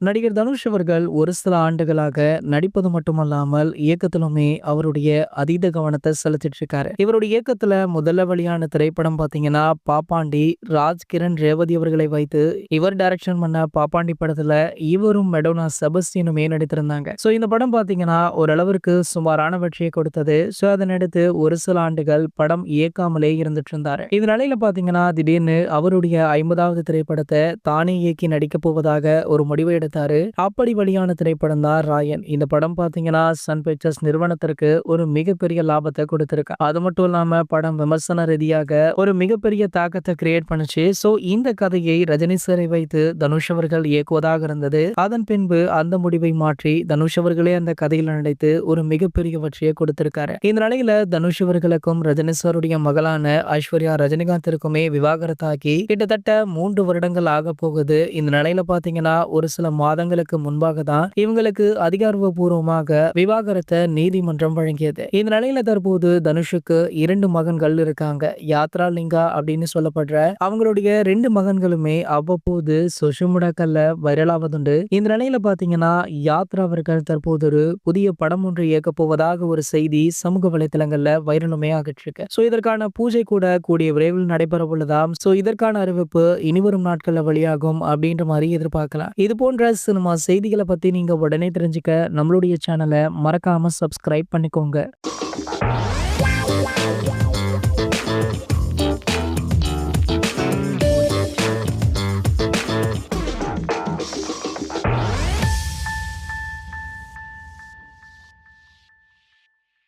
நடிகர் தனுஷ் அவர்கள் ஒரு சில ஆண்டுகளாக நடிப்பது மட்டுமல்லாமல் இயக்கத்திலுமே அவருடைய அதீத கவனத்தை செலுத்திட்டு இருக்காரு. இவருடைய இயக்கத்துல முதல்ல வெளியான திரைப்படம் பாத்தீங்கன்னா பாப்பாண்டி. ராஜ்கிரண் ரேவதி அவர்களை வைத்து இவர் டைரக்ஷன் பண்ண பாப்பாண்டி படத்துல இவரும் மெடோனா செபஸ்டியனுமே நடித்திருந்தாங்க. சோ இந்த படம் பாத்தீங்கன்னா ஓரளவிற்கு சுமாரான வெற்றியை கொடுத்தது. சோ அதனடுத்து ஒரு சில ஆண்டுகள் படம் இயக்காமலே இருந்துட்டு இருந்தாரு. இந்த நிலையில பாத்தீங்கன்னா திடீர்னு அவருடைய 50வது திரைப்படத்தை தானே இயக்கி நடிக்க போவதாக ஒரு முடிவை எடுத்தாரு. அப்படி வெளியான திரைப்படம் தான் ராயன். இந்த படம் பாத்தீங்கன்னா சன் பிக்சர்ஸ் நிறுவனத்திற்கு ஒரு மிகப்பெரிய லாபத்தை கொடுத்திருக்கு. அது மட்டும் இல்லாம படம் விமர்சன ரீதியாக ஒரு மிகப்பெரிய தாக்கத்தை கிரியேட் பண்ணுச்சு. சோ இந்த கதையை ரஜினி சாரை வைத்து தனுஷ் அவர்கள் இயக்குவதாக இருந்தது. அதன் பின்பு அந்த முடிவை மாற்றி தனுஷ் அவர்களே அந்த கதையில் நடித்து ஒரு மிகப்பெரிய வெற்றியை கொடுத்திருக்காரு. இந்த நிலையில தனுஷ் அவர்களுக்கும் ரஜினி சாருடைய மகளான ஐஸ்வர்யா ரஜினிகாந்திற்குமே விவாகரத்தாகி கிட்டத்தட்ட 3 வருடங்கள் ஆக போகுது. இந்த நிலையில பாத்தீங்கன்னா ஒரு சில மாதங்களுக்கு முன்பாக தான் இவங்களுக்கு அதிகாரப்பூர்வமாக விவாகரத்தை நீதிமன்றம் வழங்கியது. இந்த நிலையில தற்போது தனுஷுக்கு 2 மகன்கள் இருக்காங்க. யாத்ரா லிங்கா அப்படின்னு சொல்லப்படுற அவங்களுடைய 2 மகன்களுமே அவ்வப்போது சோஷியல் மீடியாக்கள்ல வைரலாவதுண்டு. இந்த நிலையில பாத்தீங்கன்னா யாத்ரா அவர்கள் தற்போது ஒரு புதிய படம் ஒன்று இயக்க போவதாக ஒரு செய்தி சமூக வலைதளங்கள்ல வைரலுமே ஆகிட்டு இருக்கு. சோ இதற்கான பூஜை கூட கூடிய விரைவில் நடைபெற உள்ளதாம். சோ இதற்கான அறிவிப்பு இனிவரும் நாட்கள்ல வெளியாகும் அப்படின்ற மாதிரி எதிர்பார்க்கலாம். இது போன்ற சினிமா செய்திகளை பத்தி நீங்க உடனே தெரிஞ்சுக்க நம்மளுடைய சேனலை மறக்காம சப்ஸ்கிரைப் பண்ணிக்கோங்க.